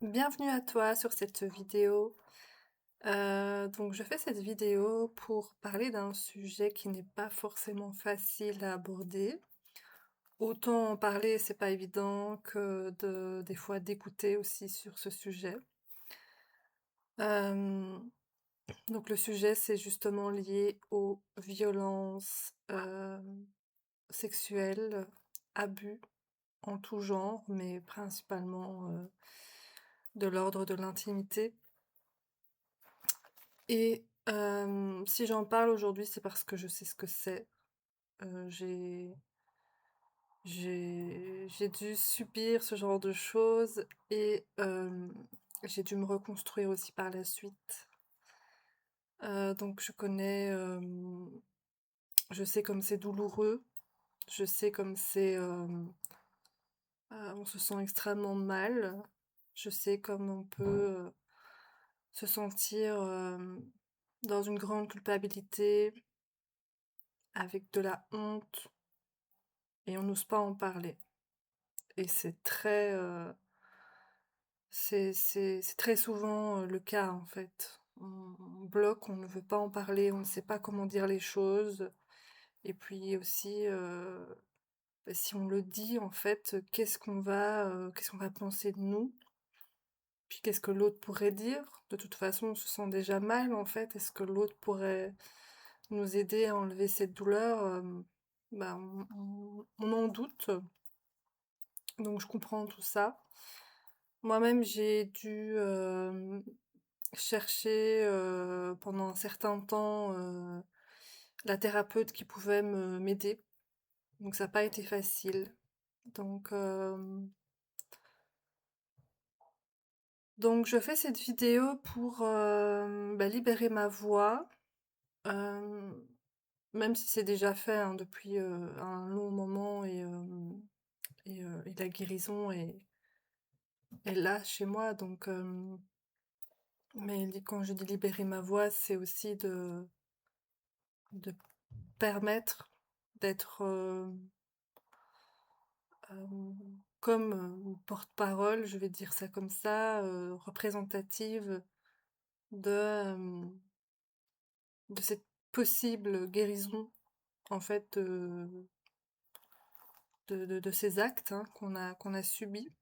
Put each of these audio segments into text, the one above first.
Bienvenue à toi sur cette vidéo. Donc je fais cette vidéo pour parler d'un sujet qui n'est pas forcément facile à aborder. Autant en parler, c'est pas évident, que des fois d'écouter aussi sur ce sujet. Hem, donc le sujet, c'est justement lié aux violences, sexuelles, abus en tout genre, mais principalement, de l'ordre de l'intimité. Et si j'en parle aujourd'hui, c'est parce que je sais ce que c'est. J'ai dû subir ce genre de choses et j'ai dû me reconstruire aussi par la suite. Donc je connais, je sais comme c'est douloureux, je sais comme c'est, on se sent extrêmement mal, je sais comme on peut, se sentir, dans une grande culpabilité, avec de la honte. Et on n'ose pas en parler. Et c'est très, c'est très souvent, le cas, en fait. On bloque, on ne veut pas en parler, on ne sait pas comment dire les choses. Et puis aussi, bah, si on le dit, en fait, qu'est-ce qu'on va penser de nous? Puis qu'est-ce que l'autre pourrait dire? De toute façon, on se sent déjà mal, en fait. Est-ce que l'autre pourrait nous aider à enlever cette douleur? Bah, on en doute. Donc je comprends tout ça. Moi-même, j'ai dû, chercher, pendant un certain temps, la thérapeute qui pouvait me m'aider. Donc ça n'a pas été facile. Donc, je fais cette vidéo pour, bah, libérer ma voix, hem, même si c'est déjà fait, hein, depuis, un long moment et la guérison est là chez moi. Donc, mais quand je dis libérer ma voix, c'est aussi de permettre d'être, comme, porte-parole, je vais dire ça comme ça, représentative de, de cette possible guérison, en fait, de ces actes, hein, qu'on a subis.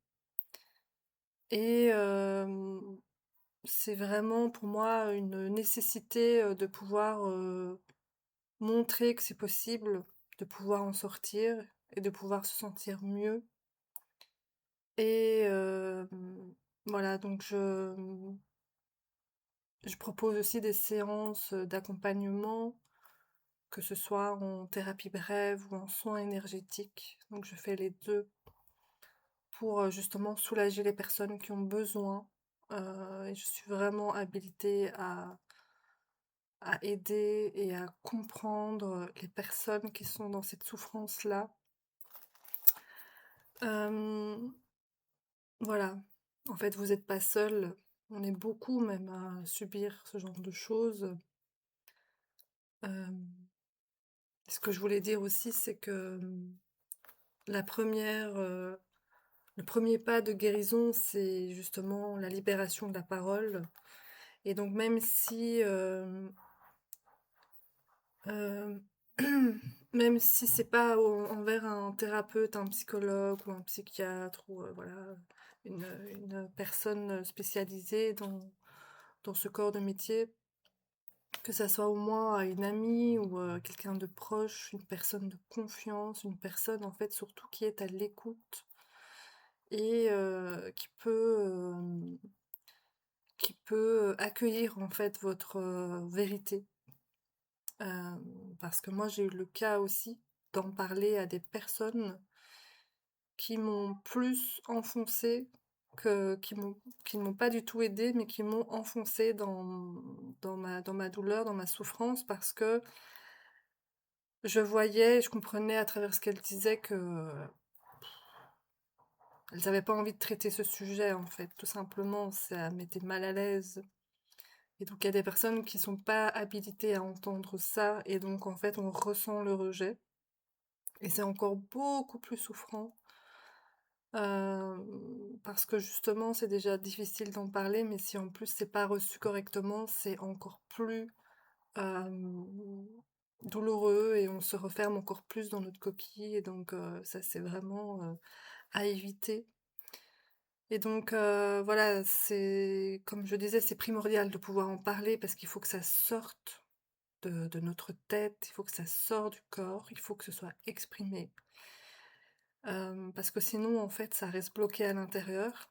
Et c'est vraiment pour moi une nécessité, de pouvoir, montrer que c'est possible, de pouvoir en sortir et de pouvoir se sentir mieux. Et voilà, donc je propose aussi des séances, d'accompagnement, que ce soit en thérapie brève ou en soins énergétiques. Donc je fais les 2 pour, justement soulager les personnes qui ont besoin, et je suis vraiment habilitée à aider et à comprendre les personnes qui sont dans cette souffrance-là. Hem Voilà. En fait, vous êtes pas seul. On est beaucoup même à subir ce genre de choses. Hem, Ce que je voulais dire aussi, c'est que, la première, le premier pas de guérison, c'est justement la libération de la parole. Et donc même si, hem, même si c'est pas envers un thérapeute, un psychologue ou un psychiatre ou, voilà, une personne spécialisée dans ce corps de métier. Que ça soit au moins à une amie ou quelqu'un de proche, une personne de confiance, une personne en fait surtout qui est à l'écoute et qui peut, accueillir en fait votre, vérité. Parce que moi j'ai eu le cas aussi d'en parler à des personnes qui m'ont plus enfoncée que qui ne m'ont pas du tout aidée, mais qui m'ont enfoncée dans ma douleur, dans ma souffrance parce que je voyais et je comprenais à travers ce qu'elles disaient qu'elles avaient pas envie de traiter ce sujet, en fait, tout simplement, ça mettait mal à l'aise. Et donc il y a des personnes qui sont pas habilitées à entendre ça et donc en fait, on ressent le rejet et c'est encore beaucoup plus souffrant. parce que justement, c'est déjà difficile d'en parler, mais si en plus c'est pas reçu correctement, c'est encore plus, hem, douloureux et on se referme encore plus dans notre coquille et donc ça, c'est vraiment, à éviter et donc voilà, c'est comme je disais, c'est primordial de pouvoir en parler parce qu'il faut que ça sorte de notre tête, il faut que ça sorte du corps, il faut que ce soit exprimé. Parce que sinon, en fait, ça reste bloqué à l'intérieur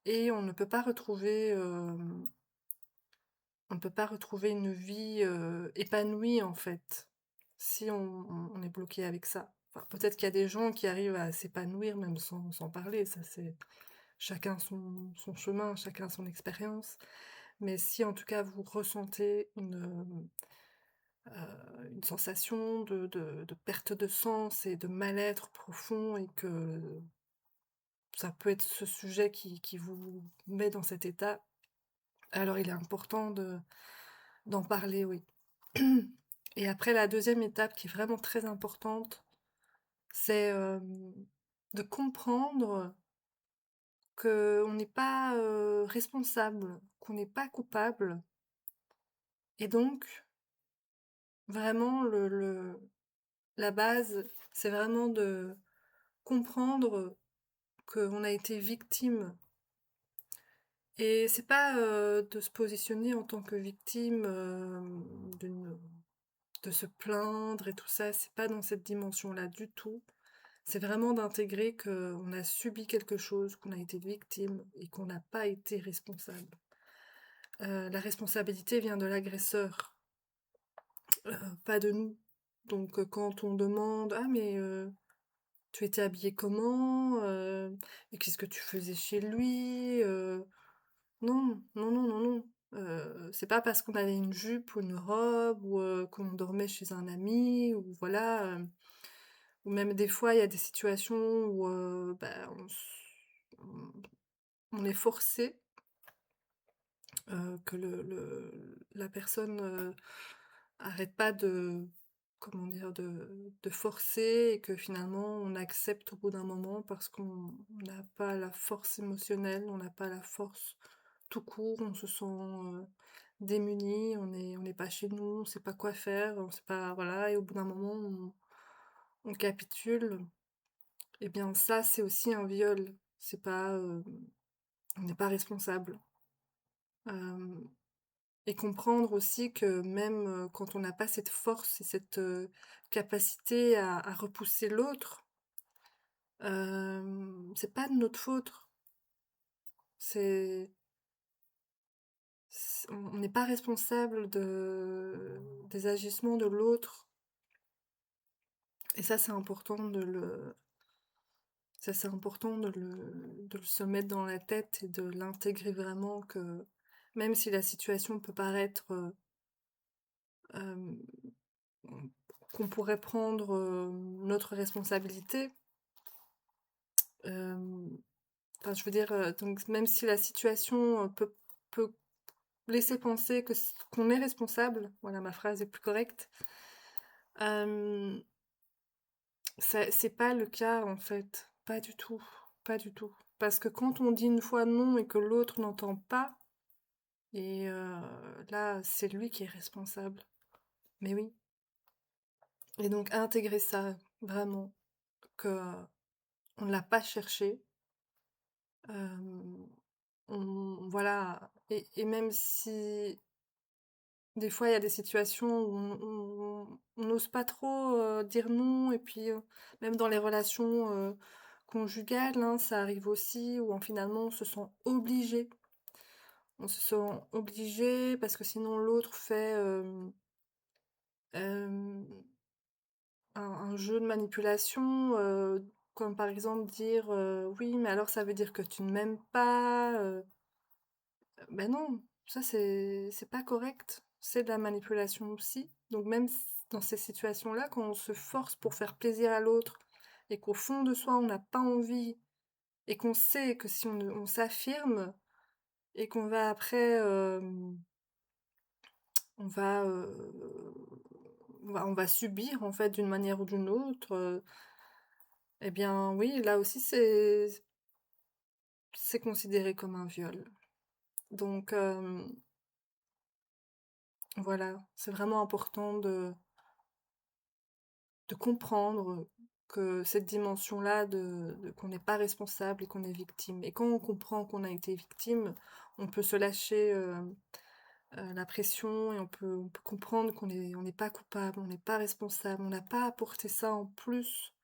et on ne peut pas retrouver, on ne peut pas retrouver une vie, épanouie, en fait, si on est bloqué avec ça. Enfin, peut-être qu'il y a des gens qui arrivent à s'épanouir même sans parler, ça c'est chacun son chemin, chacun son expérience. Mais si en tout cas vous ressentez une sensation de perte de sens et de mal-être profond et que ça peut être ce sujet qui vous met dans cet état, alors il est important d'en parler, oui. Et après la deuxième étape qui est vraiment très importante, c'est, de comprendre qu'on n'est pas, responsable, qu'on n'est pas coupable et donc vraiment la base, c'est vraiment de comprendre qu'on a été victime et c'est pas, de se positionner en tant que victime, d'une de se plaindre et tout ça, c'est pas dans cette dimension-là du tout. C'est vraiment d'intégrer qu'on a subi quelque chose, qu'on a été victime et qu'on n'a pas été responsable. La responsabilité vient de l'agresseur, pas de nous. Donc quand on demande: «Ah mais tu étais habillée comment? Et qu'est-ce que tu faisais chez lui?» Non, non, non, non, non. C'est pas parce qu'on avait une jupe ou une robe ou qu'on dormait chez un ami ou voilà, ou même des fois il y a des situations où, bah, on on est forcé, que la personne, arrête pas de comment dire? De forcer et que finalement on accepte au bout d'un moment parce qu'on n'a pas la force émotionnelle, on n'a pas la force tout court, on se sent, démuni, on n'est pas chez nous, on sait pas quoi faire, on sait pas voilà et au bout d'un moment on capitule. Et bien ça, c'est aussi un viol. C'est pas, on n'est pas responsable. Hem Et comprendre aussi que même, quand on n'a pas cette force et cette, capacité à repousser l'autre, c'est pas de notre faute. C'est on n'est pas responsable des agissements de l'autre et ça, c'est important de le se mettre dans la tête et de l'intégrer vraiment que même si la situation peut paraître, hem, qu'on pourrait prendre, notre responsabilité, hem, enfin, je veux dire, donc même si la situation, peut laisser penser qu'on est responsable, voilà, ma phrase est plus correcte, hem, c'est pas le cas, en fait, pas du tout, pas du tout. Parce que quand on dit une fois non et que l'autre n'entend pas et là, c'est lui qui est responsable. Mais oui et donc intégrer ça, vraiment, qu'on ne l'a pas cherché, hem, on voilà et même si des fois il y a des situations où on n'ose pas trop, dire non et puis, même dans les relations, conjugales, hein, ça arrive aussi où finalement on se sent obligé. On se sent obligé parce que sinon l'autre fait, hem un jeu de manipulation, comme par exemple dire, «Oui, mais alors ça veut dire que tu ne m'aimes pas», bah non, ça c'est pas correct. C'est de la manipulation aussi. Donc même dans ces situations-là, quand on se force pour faire plaisir à l'autre et qu'au fond de soi, on n'a pas envie et qu'on sait que si on s'affirme et qu'on va après, on va, on va subir en fait d'une manière ou d'une autre, et bien oui, là aussi c'est considéré comme un viol. Donc voilà, c'est vraiment important de comprendre que cette dimension-là de qu'on n'est pas responsable et qu'on est victime. Et quand on comprend qu'on a été victime, on peut se lâcher, la pression et on peut comprendre on n'est pas coupable, on n'est pas responsable, on n'a pas à porter ça en plus.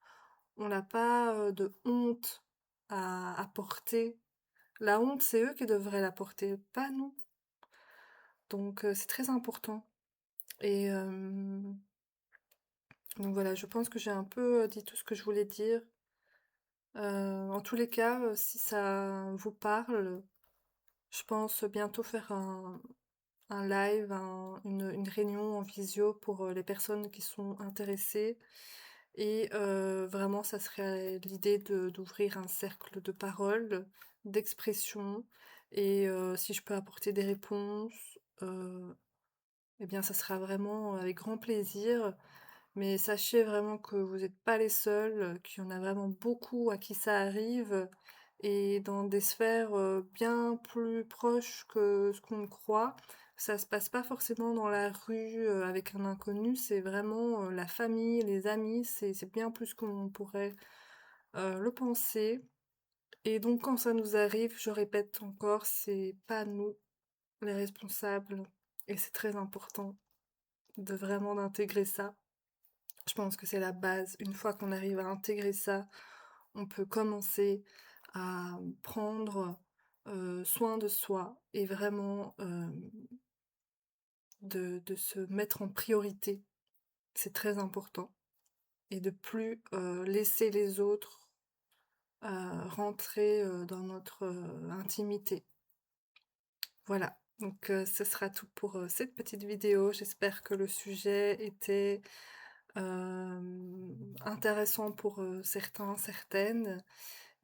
On n'a pas, de honte à porter. La honte, c'est eux qui devraient la porter, pas nous. Donc c'est très important et donc voilà, je pense que j'ai un peu, dit tout ce que je voulais dire. En tous les cas, si ça vous parle, je pense bientôt faire un live, une réunion en visio pour, les personnes qui sont intéressées et vraiment ça serait l'idée d'ouvrir un cercle de parole, d'expression et si je peux apporter des réponses, et bien ça sera vraiment avec grand plaisir. Mais sachez vraiment que vous n'êtes pas les seuls, qu'il y en a vraiment beaucoup à qui ça arrive et dans des sphères, bien plus proches que ce qu'on croit. Ça se passe pas forcément dans la rue, avec un inconnu, c'est vraiment, la famille, les amis, c'est bien plus qu'on pourrait, le penser et donc quand ça nous arrive, je répète encore, c'est pas nous les responsables et c'est très important de vraiment d'intégrer ça. Je pense que c'est la base. Une fois qu'on arrive à intégrer ça, on peut commencer à prendre soin de soi et vraiment de se mettre en priorité. C'est très important. Et de plus laisser les autres rentrer dans notre intimité. Voilà. Donc ce sera tout pour cette petite vidéo. J'espère que le sujet était intéressant pour, certains, certaines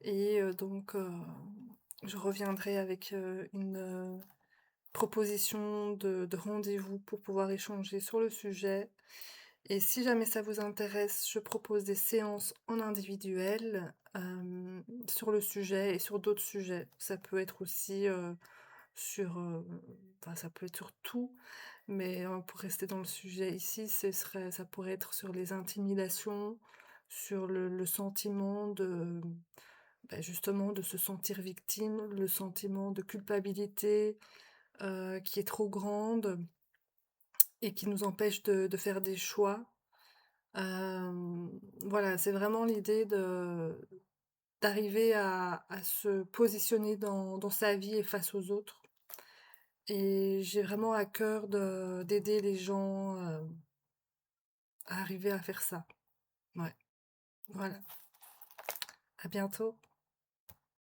et donc je reviendrai avec, une, proposition de rendez-vous pour pouvoir échanger sur le sujet et si jamais ça vous intéresse, je propose des séances en individuel, sur le sujet et sur d'autres sujets. Ça peut être aussi, sur, enfin ça peut être sur tout, mais pour rester dans le sujet ici, ça pourrait être sur les intimidations, sur le sentiment de, bah, justement de se sentir victime, le sentiment de culpabilité, qui est trop grande et qui nous empêche de faire des choix. Voilà, c'est vraiment l'idée d'arriver à se positionner dans sa vie et face aux autres et j'ai vraiment à cœur d'aider les gens, à arriver à faire ça. Ouais, voilà. À bientôt.